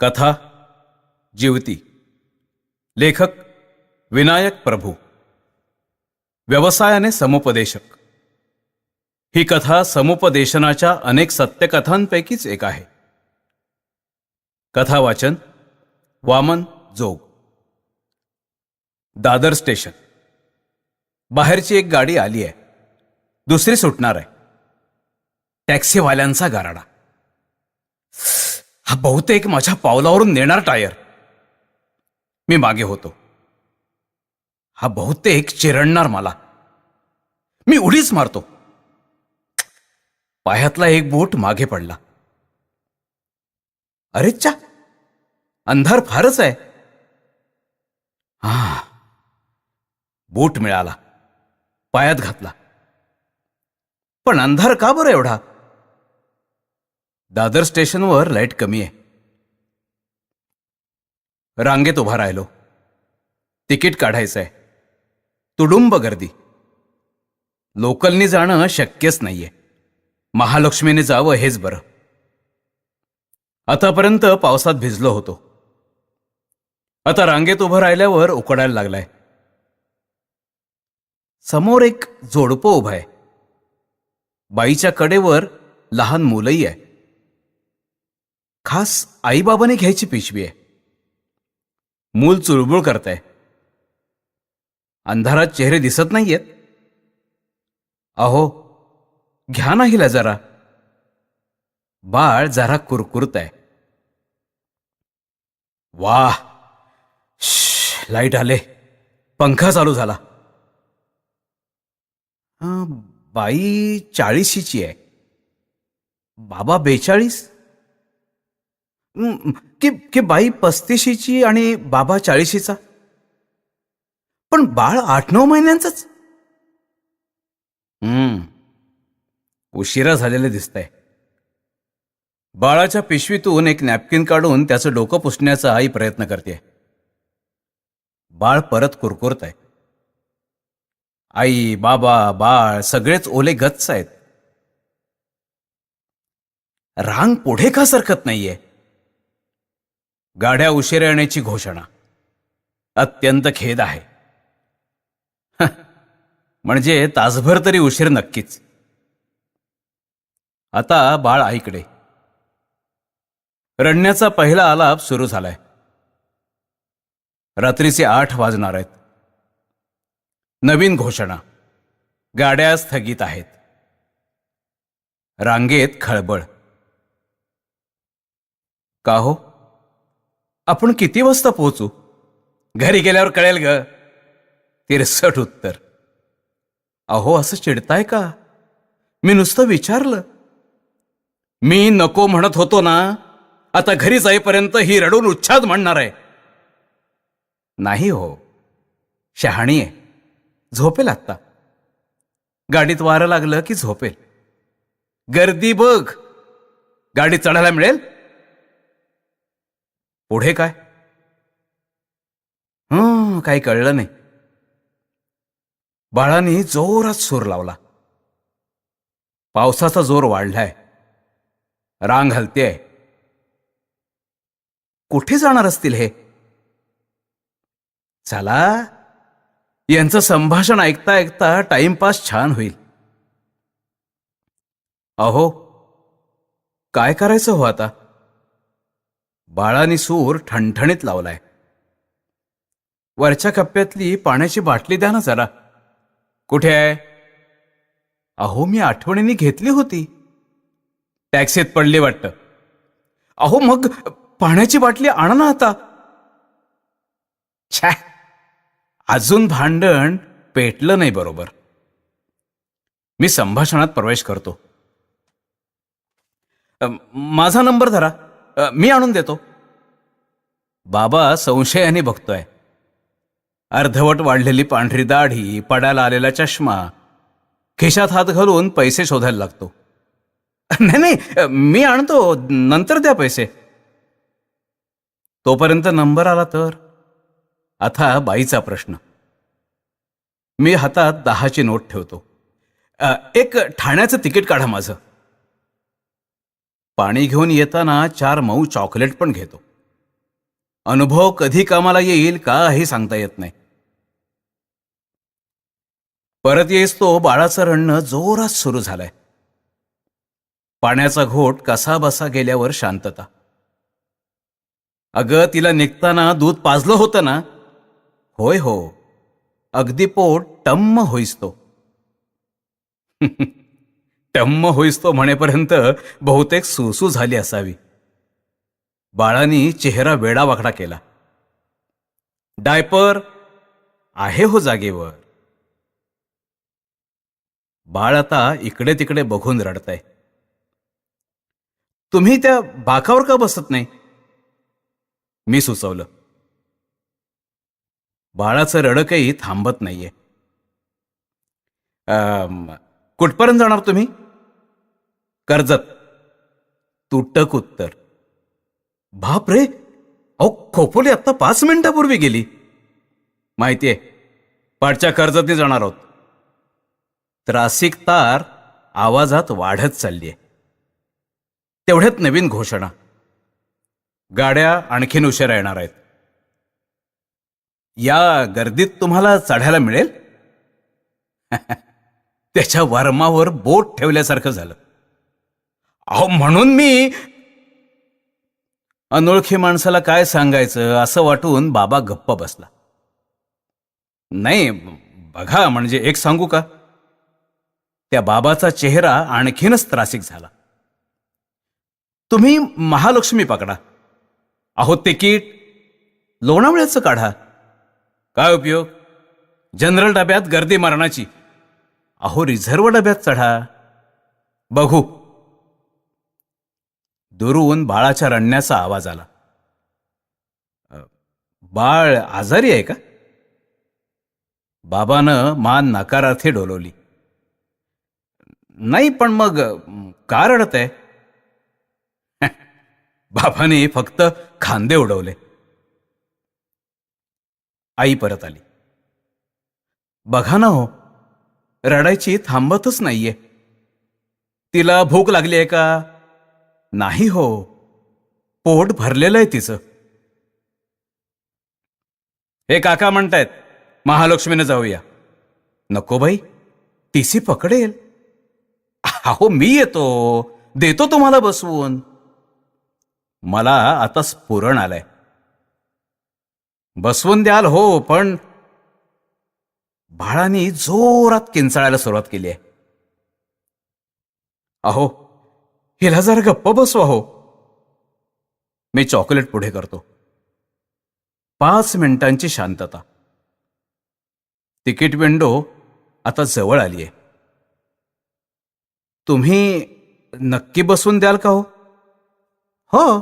कथा जीवती. लेखक विनायक प्रभू. व्यवसायाने समुपदेशक. ही कथा समुपदेशनाच्या अनेक सत्यकथांपैकीच एक आहे. कथा वाचन वामन जोग. दादर स्टेशन. बाहेरची एक गाडी आली आहे, दुसरी सुटणार आहे. टॅक्सीवाल्यांचा गाराडा. हा बहुतेक माझ्या पावलावरून नेणार टायर. मी मागे होतो. हा बहुतेक चिरडणार मला. मी उडीच मारतो. पायातला एक बूट मागे पडला. अरे चा, अंधार फारच आहे. हा, बूट मिळाला, पायात घातला. पण अंधार का बरं एवढा? दादर स्टेशनवर लाईट कमी आहे. रांगेत उभा राहिलो. तिकीट काढायचंय. तुडुंब गर्दी. लोकलनी जाणं शक्यच नाहीये. महालक्ष्मीने जावं हेच बरं. आतापर्यंत पावसात भिजलो होतो. आता रांगेत उभं राहिल्यावर उकडायला लागलाय. समोर एक जोडपं उभं आहे. बाईच्या कडेवर लहान मुलंही आहे. खास आईबाबाने घ्यायची पिशवी आहे. मूल चुळबुळ करतंय. अंधारात चेहरे दिसत नाहीयेत. अहो, घ्या ना हिला जरा. बाळ जरा कुरकुरत आहे. वाह, लाईट आले. पंखा चालू झाला. बाई 40ची आहे, बाबा 42. की बाई 35ची आणि बाबा 40चा. पण बाळ 8-9 महिन्यांचंच. उशिरा झालेलं दिसतंय. बाळाच्या पिशवीतून एक नॅपकिन काढून त्याचं डोकं पुसण्याचा आई प्रयत्न करते. बाळ परत कुरकुरत आहे. आई, बाबा, बाळ सगळेच ओले गच्च आहेत. रांग पुढे का सरकत नाहीये? गाड्या उशिरा येण्याची घोषणा. अत्यंत खेद आहे. म्हणजे तासभर तरी उशीर नक्कीच. आता बाळ आईकडे. रडण्याचा पहिला आलाप सुरू झालाय. रात्रीचे 8 वाजणार आहेत. नवीन घोषणा. गाड्या स्थगित आहेत. रांगेत खळबळ. का हो, आपण किती वाजता पोहोचू? घरी गेल्यावर कळेल ग. तिरसट उत्तर. अहो, असं चिडताय का? मी नुसतं विचारलं. मी नको म्हणत होतो ना. आता घरी जाईपर्यंत ही रडून उच्छाद म्हणणार आहे. नाही हो, शहाणी आहे. झोपेल आत्ता. गाडीत वारं लागलं की झोपेल. गर्दी बघ. गाडीत चढायला मिळेल. पुढे काय? काही कळलं नाही. बाळाने जोरात सूर लावला. पावसाचा जोर वाढलाय. रांग हलतेय. कुठे जाणार असतील हे? चला, यांचं संभाषण ऐकता ऐकता टाइमपास छान होईल. अहो, काय करायचं हो आता? बाळाने सूर ठणठणीत लावलाय. वरच्या कप्प्यातली पाण्याची बाटली द्या ना जरा. कुठे आहे? अहो, मी आठवणीने घेतली होती. टॅक्सीत पडली वाटतं. अहो, मग पाण्याची बाटली आणा ना आता. छॅ, अजून भांडण पेटलं नाही बरोबर. मी संभाषणात प्रवेश करतो. माझा नंबर धरा, मी आणून देतो. बाबा संशयाने बघतोय. अर्धवट वाढलेली पांढरी दाढी, पडायला आलेला चष्मा. खिशात हात घालून पैसे शोधायला लागतो. नाही नाही, मी आणतो, नंतर द्या पैसे. तोपर्यंत नंबर आला तर. आता बाईचा प्रश्न. मी हातात 10ची नोट ठेवतो. एक ठाण्याचं तिकीट काढा माझं. पाणी घेऊन येताना 4 मऊ चॉकलेट पण घेतो. अनुभव कधी कामाला येईल काही सांगता येत नाही. परत येईस तो बाळाचं रडणं जोरात सुरू झालंय. पाण्याचा घोट कसा बसा गेल्यावर शांतता. अगं, तिला निघताना दूध पाजलं होतं ना? होय हो, अगदी पोट टम्म होईस तो. टम्म होईस तो म्हणेपर्यंत बहुतेक सुसू झाली असावी. बाळानी चेहरा वेडावाकडा केला. डायपर आहे हो जागेवर. बाळ आता इकडे तिकडे बघून रडतंय. तुम्ही त्या बाकावर का बसत नाही? मी सुचवलं. बाळाचं रडकही थांबत नाहीये. कुठपर्यंत जाणार तुम्ही? कर्जत. तुटक उत्तर. बाप रे, अहो खोपोली आत्ता 5 मिनिटापूर्वी गेली. माहितीये, पाठच्या कर्जतने जाणार आहोत. त्रासिक तार आवाजात वाढत चाललीय. तेवढ्यात नवीन घोषणा. गाड्या आणखीन उशिरा येणार आहेत. या गर्दीत तुम्हाला चढायला मिळेल? त्याच्या वर्मावर बोट ठेवल्यासारखं झालं. अहो, म्हणून मी अनोळखी माणसाला काय सांगायचं असं वाटून बाबा गप्प बसला. नाही बघा, म्हणजे एक सांगू का? त्या बाबाचा चेहरा आणखीनच त्रासिक झाला. तुम्ही महालक्ष्मी पकडा. अहो, तिकीट लोणावळ्याचं काढा. काय उपयोग? जनरल डब्यात गर्दी मरणाची. अहो, रिझर्व डब्यात चढा. बघू. दुरून बाळाच्या रडण्याचा आवाज आला. बाळ आजारी आहे का? बाबानं मान नकारार्थी डोलवली. नाही, पण मग का रडत आहे? बाबाने फक्त खांदे उडवले. आई परत आली. बघा ना हो, रडायची थांबतच नाहीये. तिला भूक लागली आहे का? नाही हो, पोट भरलेलं आहे तिचं. हे काका म्हणतायत महालक्ष्मीने जाऊया. नको बाई, टीसी पकडेल. अहो, मी येतो, देतो तुम्हाला बसवून. मला आता स्फुरण आलंय. बसवून द्याल हो, पण बाळाने जोरात किंचाळायला सुरुवात केली आहे. अहो, हिला जरा गप्प बसवा हो. मी चॉकलेट पुढे करतो. 5 मिनिटांची शांतता. तिकीट विंडो आता जवळ आली आहे. तुम्ही नक्की बसवून द्याल का हो? हो.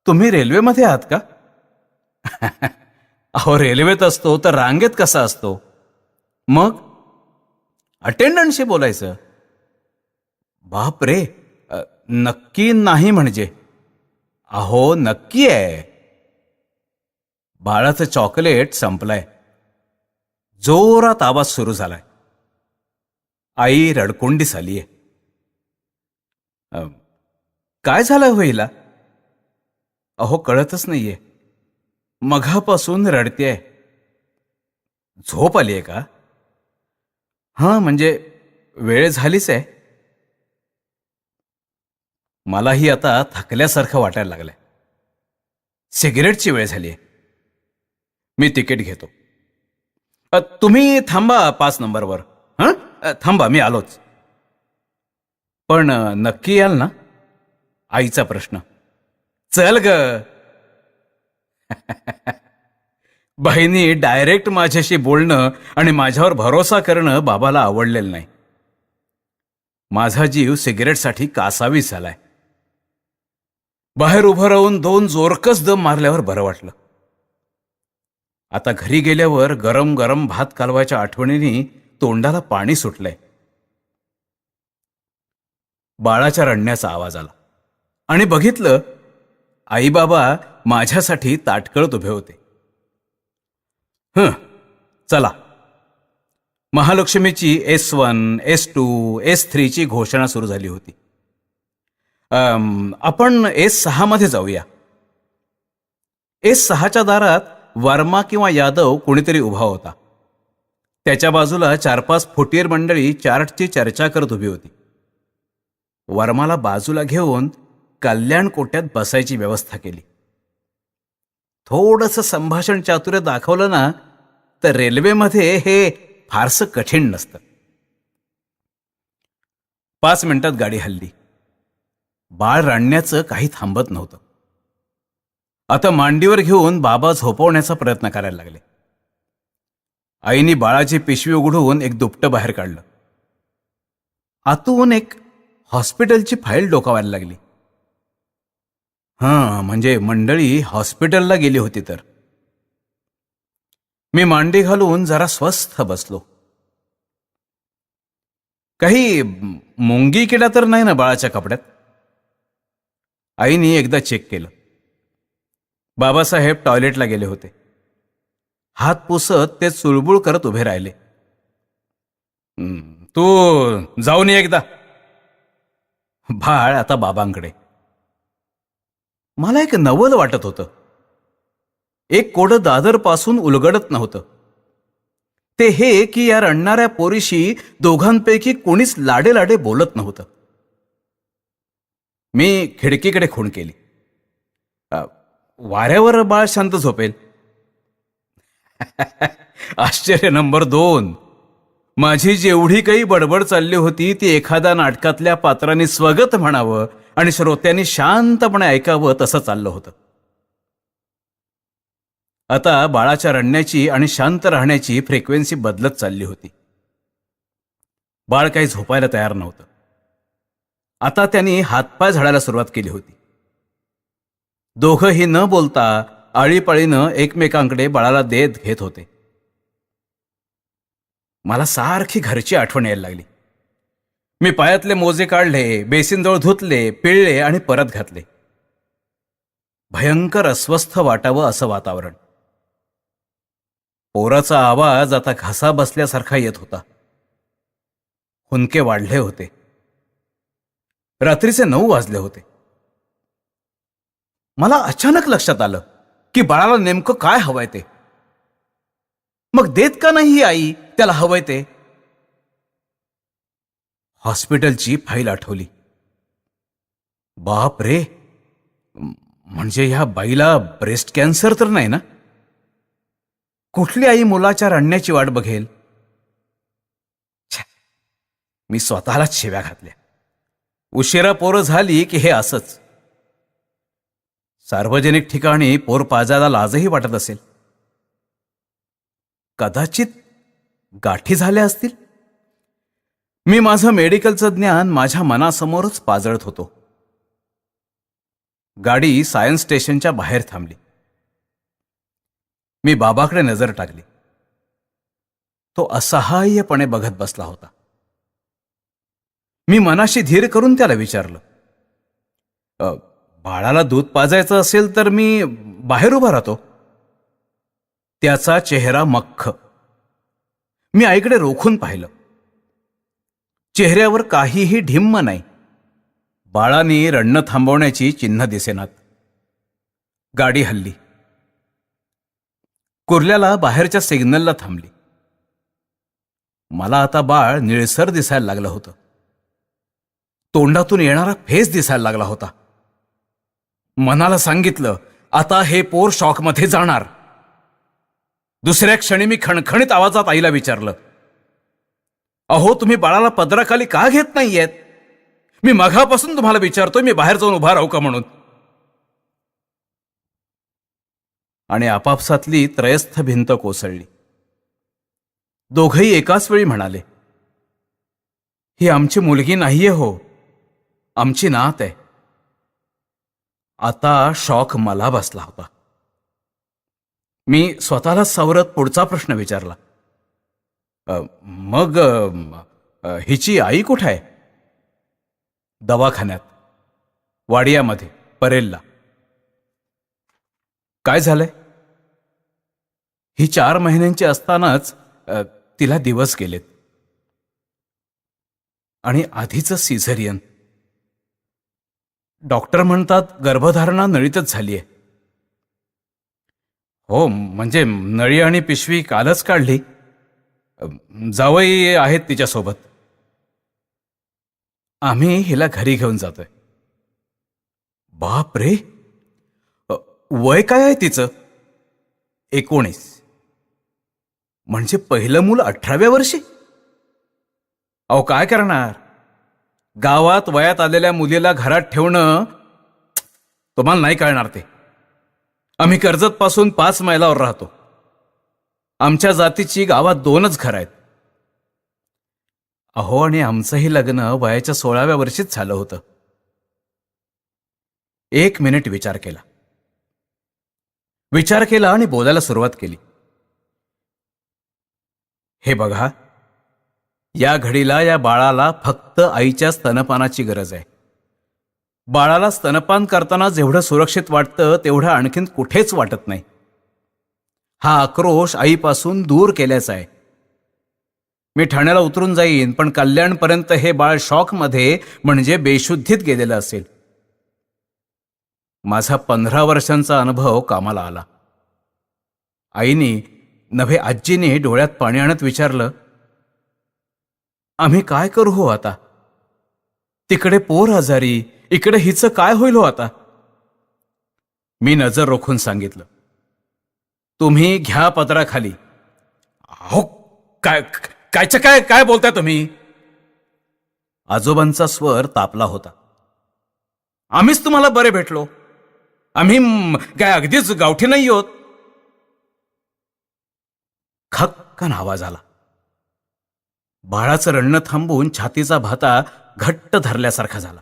तुम्ही रेल्वेमध्ये आहात का? अहो, रेल्वेत असतो तर रांगेत कसा असतो? मग अटेंडंटशी बोलायचं. बाप रे, नक्की नाही म्हणजे? अहो, नक्की आहे. बाळाचं चॉकलेट संपलंय. जोरात आवाज सुरू झालाय. आई रडकुंडीस आलीये. काय झालंय हो हिला? अहो, कळतच नाहीये. मघापासून रडतेय. झोप आलीये का? हां, म्हणजे वेळ झालीच आहे. मलाही आता थकल्यासारखं वाटायला लागलंय. सिगरेटची वेळ झालीय. मी तिकीट घेतो. तुम्ही थांबा 5 नंबरवर. हं, थांबा, मी आलोच. पण नक्की याल ना? आईचा प्रश्न. चल ग. बहिणी डायरेक्ट माझ्याशी बोलणं आणि माझ्यावर भरोसा करणं बाबाला आवडलेलं नाही. माझा जीव सिगरेटसाठी कासावीस झालाय. बाहेर उभं राहून 2 जोरकस दम मारल्यावर बरं वाटलं. आता घरी गेल्यावर गरम गरम भात कालवायच्या आठवणीने तोंडाला पाणी सुटलंय. बाळाच्या रडण्याचा आवाज आला आणि बघितलं, आई बाबा माझ्यासाठी ताटकळत उभे होते. चला. महालक्ष्मीची S1, S2, S3 ची घोषणा सुरू झाली होती. आपण S6 मध्ये जाऊया. S6च्या दारात वर्मा किंवा यादव कोणीतरी उभा होता. त्याच्या बाजूला 4-5 फुटीर मंडळी चार्टची चर्चा करत उभी होती. वर्माला बाजूला घेऊन कल्याण कोट्यात बसायची व्यवस्था केली. थोडंसं संभाषण चातुर्य दाखवलं ना तर रेल्वेमध्ये हे फारसं कठीण नसतं. 5 मिनिटात गाडी हलली. बाळ रडण्याचं काही थांबत नव्हतं. आता मांडीवर घेऊन बाबा झोपवण्याचा प्रयत्न करायला लागले. आईने बाळाची पिशवी उघडून एक दुपटं बाहेर काढलं. आतून एक हॉस्पिटलची फाईल डोकावायला लागली. म्हणजे मंडळी हॉस्पिटलला गेली होती तर. मी मांडी घालून जरा स्वस्थ बसलो. काही मुंगी किडा तर नाही ना बाळाच्या कपड्यात? आईने एकदा चेक केलं. बाबासाहेब टॉयलेटला गेले होते. हात पुसत ते चुळबुळ करत उभे राहिले. तू जाऊन ये एकदा. बाळ आता बाबांकडे. मला एक नवल वाटत होतं. एक कोडं दादरपासून उलगडत नव्हतं. ते हे की या रडणाऱ्या पोरीशी दोघांपैकी कोणीच लाडे लाडे बोलत नव्हतं. मी खिडकीकडे खूण केली. वाऱ्यावर बाळ शांत झोपेल. आश्चर्य नंबर 2. माझी जेवढी काही बडबड चालली होती ती एखाद्या नाटकातल्या पात्राने स्वगत म्हणावं आणि श्रोत्यांनी शांतपणे ऐकावं तसं चाललं होतं. आता बाळाच्या रडण्याची आणि शांत राहण्याची फ्रिक्वेन्सी बदलत चालली होती. बाळ काही झोपायला तयार नव्हतं. आता त्यांनी हातपाय झाडायला सुरुवात केली होती. दोघंही न बोलता आळीपाळीनं एकमेकांकडे बाळाला देत घेत होते. मला सारखी घरची आठवण यायला लागली. मी पायातले मोजे काढले, बेसिनजवळ धुतले, पिळले आणि परत घातले. भयंकर अस्वस्थ वाटावं असं वातावरण. पोराचा आवाज आता घसा बसल्यासारखा येत होता. हुंदके वाढले होते. रात्रीचे 9 वाजले होते. मला अचानक लक्षात आलं की बाळाला नेमकं काय हवंय ते. मग देत का नाही ही आई त्याला हवंय ते? हॉस्पिटलची फाईल आठवली. बाप रे, म्हणजे ह्या बाईला ब्रेस्ट कॅन्सर तर नाही ना? कुठली आई मुलाच्या रडण्याची वाट बघेल? मी स्वतःलाच शिव्या घातल्या. उशिरा पोरं झाली की हे असंच. सार्वजनिक ठिकाणी पोर पाजायला लाजही वाटत असेल. कदाचित गाठी झाल्या असतील. मी माझं मेडिकलचं ज्ञान माझ्या मनासमोरच पाजळत होतो. गाडी सायन्स स्टेशनच्या बाहेर थांबली. मी बाबाकडे नजर टाकली. तो असहाय्यपणे बघत बसला होता. मी मनाशी धीर करून त्याला विचारलं, बाळाला दूध पाजायचं असेल तर मी बाहेर उभा राहतो. त्याचा चेहरा मख्ख. मी आईकडे रोखून पाहिलं. चेहऱ्यावर काहीही ढिम्म नाही. बाळाने रडणं थांबवण्याची चिन्ह दिसेनात. गाडी हलली. कुर्ल्याला बाहेरच्या सिग्नलला थांबली. मला आता बाळ निळसर दिसायला लागलं होतं. तोंडातून येणारा फेस दिसायला लागला होता. मनाला सांगितलं, आता हे पोर शॉकमध्ये जाणार. दुसऱ्या क्षणी मी खणखणीत आवाजात आईला विचारलं, अहो तुम्ही बाळाला पदराखाली का घेत नाहीयेत? मी मघापासून तुम्हाला विचारतोय मी बाहेर जाऊन उभा राहू का म्हणून. आणि आपापसातली त्रयस्थ भिंत कोसळली. दोघंही एकाच वेळी म्हणाले, ही आमची मुलगी नाहीये हो, आमची नात आहे. आता शॉक मला बसला होता. मी स्वतःला सावरत पुढचा प्रश्न विचारला, मग हिची आई कुठे आहे? दवाखान्यात, वाडियामध्ये, परेलला. काय झालंय? ही 4 महिन्यांची असतानाच तिला दिवस गेलेत आणि आधीचं सिझेरियन. डॉक्टर म्हणतात गर्भधारणा नळीतच झालीय. हो, म्हणजे नळी आणि पिशवी कालच काढली. जावई आहेत तिच्यासोबत. आम्ही हिला घरी घेऊन जातोय. बाप रे, वय काय आहे तिचं? 19. म्हणजे पहिलं मूल 18व्या वर्षी. अहो काय करणार, गावात वयात आलेल्या मुलीला घरात ठेवणं तुम्हाला नाही कळणार ते. आम्ही कर्जत पासून 5 मैलावर राहतो. आमच्या जातीची गावात 2च घरं आहेत. अहो, आणि आमचंही लग्न वयाच्या 16व्या वर्षीच झालं होतं. 1 मिनिट विचार केला आणि बोलायला सुरुवात केली. हे बघा, या घडीला या बाळाला फक्त आईच्या स्तनपानाची गरज आहे. बाळाला स्तनपान करताना जेवढं सुरक्षित वाटतं तेवढं आणखीन कुठेच वाटत नाही. हा आक्रोश आईपासून दूर केल्याचा आहे. मी ठाण्याला उतरून जाईन, पण कल्याणपर्यंत हे बाळ शॉकमध्ये म्हणजे बेशुद्धीत गेलेलं असेल. माझा 15 वर्षांचा अनुभव कामाला आला. आईनी नव्हे आजीने डोळ्यात पाणी आणत विचारलं, आम्ही काय करू हो आता? तिकडे पोर आजारी, इकडे हिचं काय होईल हो आता? मी नजर रोखून सांगितलं, तुम्ही घ्या पदराखाली. अहो, काय कायचं काय काय बोलताय तुम्ही? आजोबांचा स्वर तापला होता. आम्हीच तुम्हाला बरे भेटलो. आम्ही काय अगदीच गावठी नाही आहोत. खक्कन आवाज आला. बाळाचं रडणं थांबून छातीचा भाता घट्ट धरल्यासारखा झाला.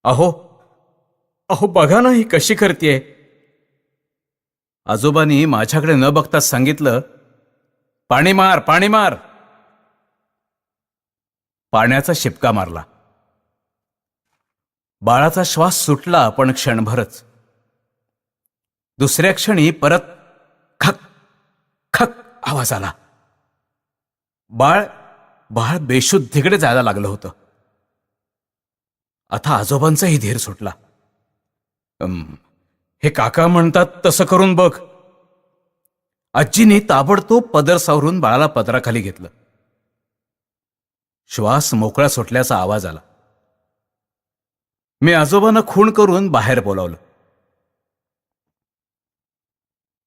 अहो अहो बघा ना, ही कशी करतेय. आजोबांनी माझ्याकडे न बघताच सांगितलं, पाणी मार, पाणी मार. पाण्याचा शिपका मारला. बाळाचा श्वास सुटला, पण क्षणभरच. दुसऱ्या क्षणी परत खक खक आवाज आला. बाळ बाळ बेशुद्धीकडे जायला लागलं होतं. आता आजोबांचाही धीर सुटला. हे काका म्हणतात तसं करून बघ. आजीने ताबडतोब पदर सावरून बाळाला पदराखाली घेतलं. श्वास मोकळा सुटल्याचा आवाज आला. मी आजोबांना खूण करून बाहेर बोलावलं.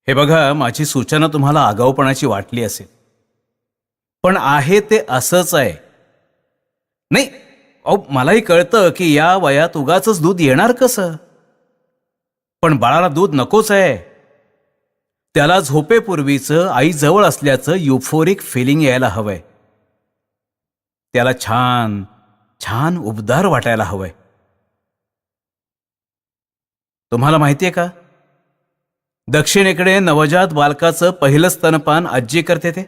हे बघा, माझी सूचना तुम्हाला आगाऊपणाची वाटली असेल, पण आहे ते असंच आहे. नाही, अहो मलाही कळतं की या वयात उगाचच दूध येणार कसं, पण बाळाला दूध नकोच आहे. त्याला झोपेपूर्वीचं आई जवळ असल्याचं युफोरिक फिलिंग यायला हवंय. त्याला छान छान उबदार वाटायला हवंय. तुम्हाला माहितीये का, दक्षिणेकडे नवजात बालकाचं पहिलं स्तनपान आजी करते ते.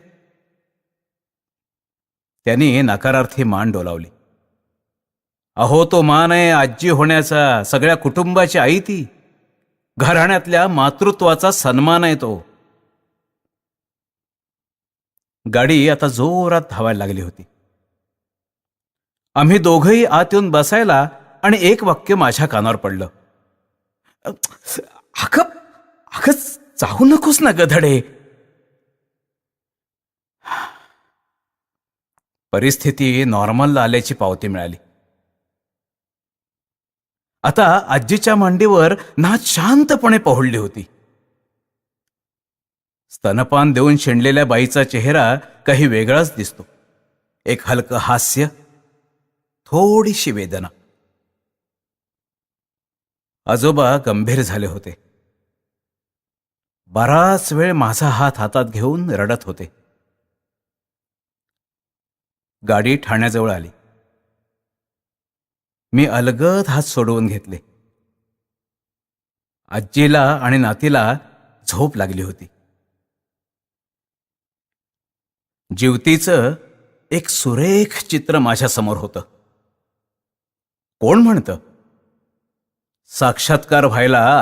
त्यांनी नकारार्थी मान डोलावली. अहो, तो मान आहे आजी होण्याचा, सगळ्या कुटुंबाची आई ती. घराण्यातल्या मातृत्वाचा सन्मान आहे तो. गाडी आता जोरात धावायला लागली होती. आम्ही दोघंही आत येऊन बसायला आणि एक वाक्य माझ्या कानावर पडलं. अगं अगं जाऊ नकोस ना गधडे. परिस्थिती नॉर्मलला आल्याची पावती मिळाली. आता आजीच्या मांडीवर नाच शांतपणे पहुडली होती. स्तनपान देऊन शेंडलेल्या बाईचा चेहरा काही वेगळाच दिसतो. एक हलकं हास्य, थोडीशी वेदना. आजोबा गंभीर झाले होते. बराच वेळ माझा हात हातात घेऊन रडत होते. गाडी ठाण्याजवळ आली. मी अलगद हात सोडवून घेतले. आजीला आणि नातीला झोप लागली होती. जीवतीचं एक सुरेख चित्र माझ्या समोर होतं. कोण म्हणतं, साक्षात्कार व्हायला